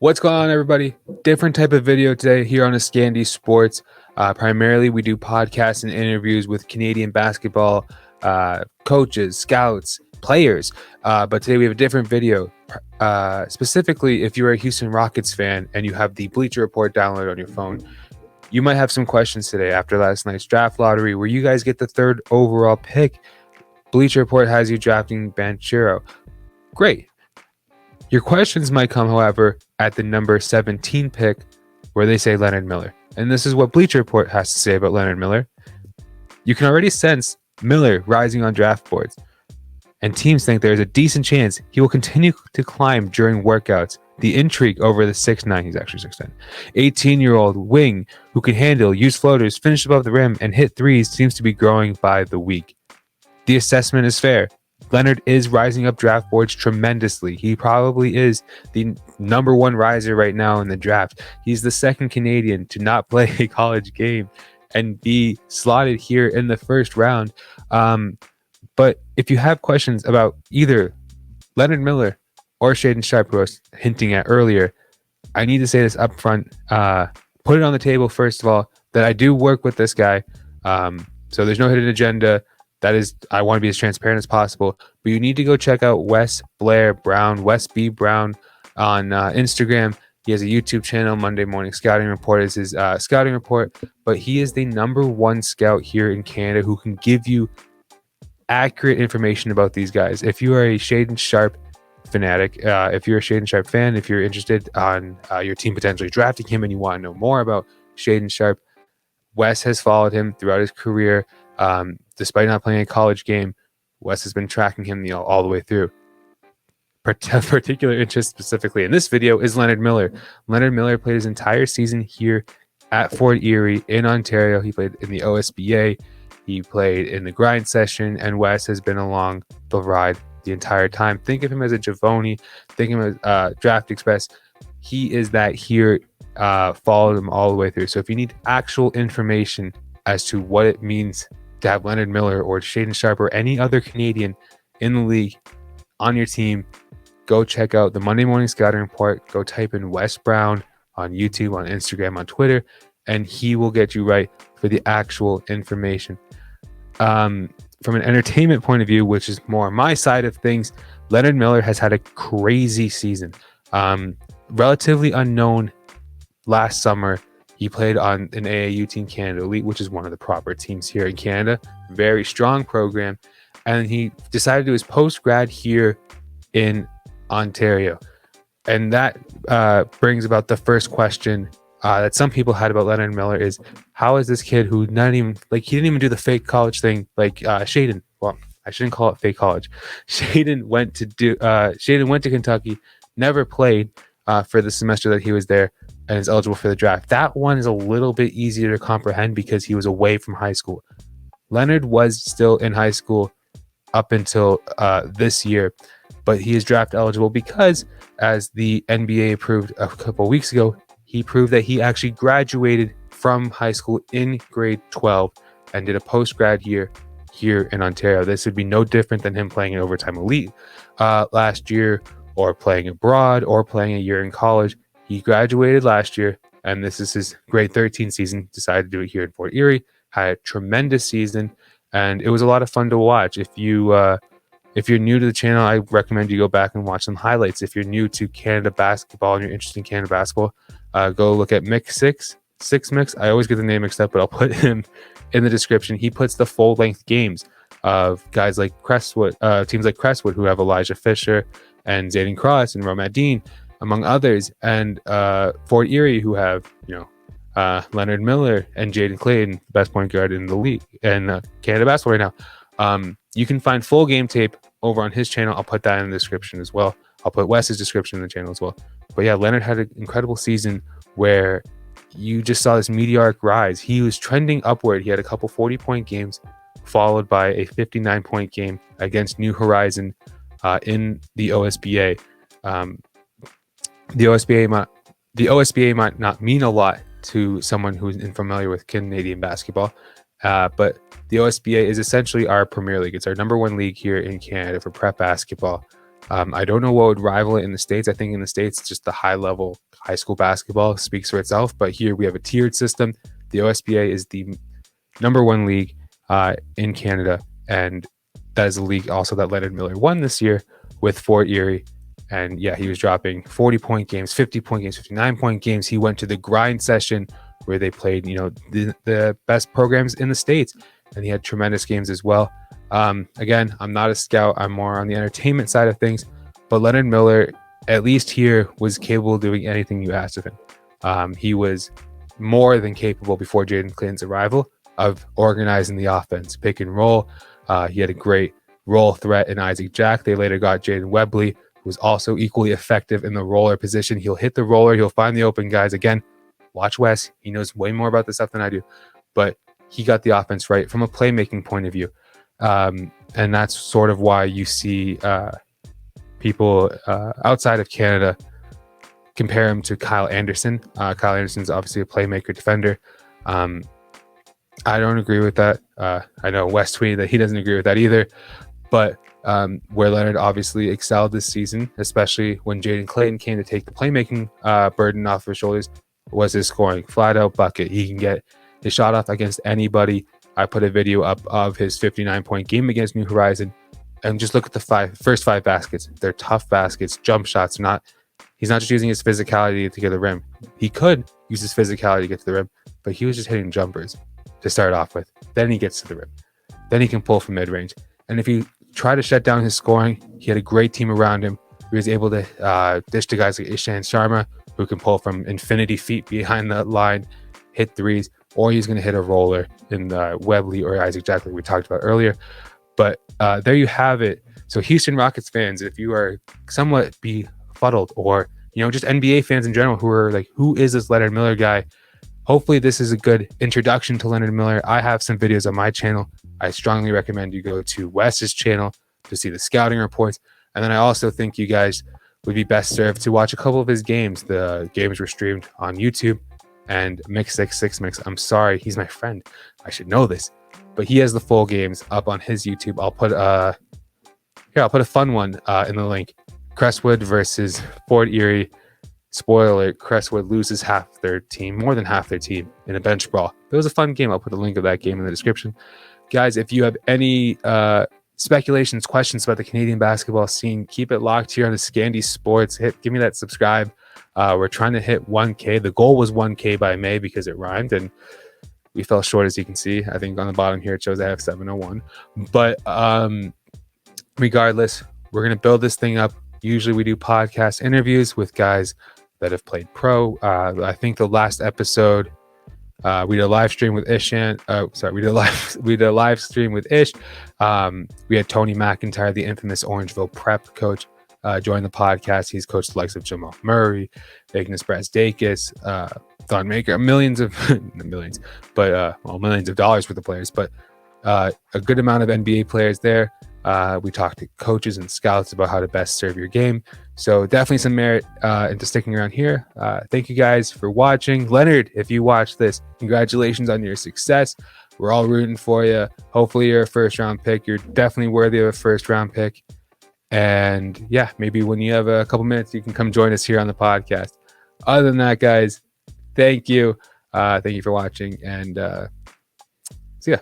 What's going on, everybody? Different type of video today here on Eskandy Sports. Primarily, we do podcasts and interviews with Canadian basketball coaches, scouts, players. But today we have a different video. Specifically, if you're a Houston Rockets fan and you have the Bleacher Report download on your phone, you might have some questions today after last night's draft lottery where you guys get the third overall pick. Bleacher Report has you drafting Banchero. Great. Your questions might come, however, at the number 17 pick where they say Leonard Miller. And this is what Bleacher Report has to say about Leonard Miller. You can already sense Miller rising on draft boards, and teams think there's a decent chance he will continue to climb during workouts. The intrigue over the 6'9", he's actually 6'10", 18-year-old wing who can handle, use floaters, finish above the rim, and hit threes seems to be growing by the week. The assessment is fair. Leonard is rising up draft boards tremendously. He probably is the number one riser right now in the draft. He's the second Canadian to not play a college game and be slotted here in the first round. But if you have questions about either Leonard Miller or Shaedon Sharpe, who I was hinting at earlier, I need to say this up front. Put it on the table, first of all, that I do work with this guy. So there's no hidden agenda. That is, I want to be as transparent as possible. But you need to go check out Wes Blair Brown, Wes B. Brown on Instagram. He has a YouTube channel, Monday Morning Scouting Report is his scouting report. But he is the number one scout here in Canada who can give you accurate information about these guys. If you are a Shaedon Sharpe fanatic, if you're a Shaedon Sharpe fan, if you're interested on your team potentially drafting him and you want to know more about Shaedon Sharpe, Wes has followed him throughout his career. Despite not playing a college game, Wes has been tracking him all the way through. Particular interest specifically in this video is Leonard Miller. Leonard Miller played his entire season here at Fort Erie in Ontario. He played in the OSBA. He played in the grind session, and Wes has been along the ride the entire time. Think of him as a Javoni. Think of him as Draft Express. He is that here. Followed him all the way through. So if you need actual information as to what it means to have Leonard Miller or Shaedon Sharpe or any other Canadian in the league on your team, go check out the Monday Morning Scouting Report. Go type in Wes Brown on YouTube, on Instagram, on Twitter, and he will get you right for the actual information. From an entertainment point of view, which is more on my side of things, Leonard Miller has had a crazy season. Relatively unknown last summer. He played on an AAU Team Canada Elite, which is one of the proper teams here in Canada. Very strong program. And he decided to do his post-grad here in Ontario. And that brings about the first question that some people had about Leonard Miller is, how is this kid who he didn't even do the fake college thing like Shaedon? Well, I shouldn't call it fake college. Shaedon went to Kentucky, never played for the semester that he was there, and is eligible for the draft. That one is a little bit easier to comprehend because he was away from high school. Leonard was still in high school up until this year, but he is draft eligible because, as the NBA approved a couple weeks ago, he proved that he actually graduated from high school in grade 12 and did a post-grad year here in Ontario. This would be no different than him playing in Overtime Elite last year, or playing abroad, or playing a year in college. He graduated last year, and this is his grade 13 season. Decided to do it here in Fort Erie. Had a tremendous season, and it was a lot of fun to watch. If you're new to the channel, I recommend you go back and watch some highlights. If you're new to Canada basketball and you're interested in Canada basketball, go look at Mix Six Mix. I always get the name mixed up, but I'll put him in the description. He puts the full length games of guys like Crestwood, teams like Crestwood, who have Elijah Fisher and Zayden Cross and Romad Dean, among others, and Fort Erie, who have Leonard Miller and Jaden Clayton, the best point guard in the league and Canada basketball right now. You can find full game tape over on his channel. I'll put that in the description as well. I'll put Wes's description in the channel as well. But yeah, Leonard had an incredible season where you just saw this meteoric rise. He was trending upward. He had a couple 40-point games, followed by a 59-point game against New Horizon in the OSBA. The OSBA might not mean a lot to someone who's unfamiliar with Canadian basketball, but the OSBA is essentially our Premier League. It's our number one league here in Canada for prep basketball. I don't know what would rival it in the States. I think in the States, just the high level high school basketball speaks for itself. But here we have a tiered system. The OSBA is the number one league in Canada. And that is a league also that Leonard Miller won this year with Fort Erie. And yeah, he was dropping 40-point games, 50-point games, 59-point games. He went to the grind session where they played, the best programs in the States. And he had tremendous games as well. Again, I'm not a scout. I'm more on the entertainment side of things. But Leonard Miller, at least here, was capable of doing anything you asked of him. He was more than capable before Jaden Clayton's arrival of organizing the offense, pick and roll. He had a great roll threat in Isaac Jack. They later got Jaden Webley, who was also equally effective in the roller position. He'll hit the roller. He'll find the open guys. Again, watch Wes. He knows way more about this stuff than I do. But he got the offense right from a playmaking point of view. And that's sort of why you see people outside of Canada compare him to Kyle Anderson. Kyle Anderson's obviously a playmaker defender. I don't agree with that. I know Wes tweeted that he doesn't agree with that either. But where Leonard obviously excelled this season, especially when Jaden Clayton came to take the playmaking burden off his shoulders, was his scoring. Flat out bucket. He can get his shot off against anybody. I put a video up of his 59-point game against New Horizon, and just look at the first five baskets. They're tough baskets, jump shots. He's not just using his physicality to get to the rim. He could use his physicality to get to the rim, but he was just hitting jumpers to start off with. Then he gets to the rim. Then he can pull from mid-range. And if you try to shut down his scoring, he had a great team around him. He was able to dish to guys like Ishan Sharma, who can pull from infinity feet behind the line, hit threes, or he's going to hit a roller in Webley or Isaac Jack, like we talked about earlier. But there you have it. So Houston Rockets fans, if you are somewhat befuddled, or just NBA fans in general who are like, who is this Leonard Miller guy? Hopefully this is a good introduction to Leonard Miller. I have some videos on my channel. I strongly recommend you go to Wes's channel to see the scouting reports. And then I also think you guys would be best served to watch a couple of his games. The games were streamed on YouTube. And Mix66 I'm sorry, he's my friend. I should know this. But he has the full games up on his YouTube. I'll put a fun one in the link. Crestwood versus Fort Erie. Spoiler alert, Crestwood loses more than half their team in a bench brawl. It was a fun game. I'll put a link of that game in the description. Guys, if you have any speculations, questions about the Canadian basketball scene, keep it locked here on the Eskandy Sports. Give me that subscribe. We're trying to hit 1K. The goal was 1K by May because it rhymed, and we fell short, as you can see. I think on the bottom here it shows I have 701. But regardless, we're going to build this thing up. Usually we do podcast interviews with guys that have played pro. I think the last episode we did a live stream with Ishan. We did a live stream with Ish. We had Tony McIntyre, the infamous Orangeville prep coach, join the podcast. He's coached the likes of Jamal Murray, Ignas Brasdakis, Thon Maker, millions of dollars for the players, but a good amount of NBA players there. We talked to coaches and scouts about how to best serve your game. So definitely some merit into sticking around here. Thank you guys for watching. Leonard, if you watch this, congratulations on your success. We're all rooting for you. Hopefully you're a first round pick. You're definitely worthy of a first round pick. And yeah, maybe when you have a couple minutes, you can come join us here on the podcast. Other than that, guys, thank you. Thank you for watching, and see ya.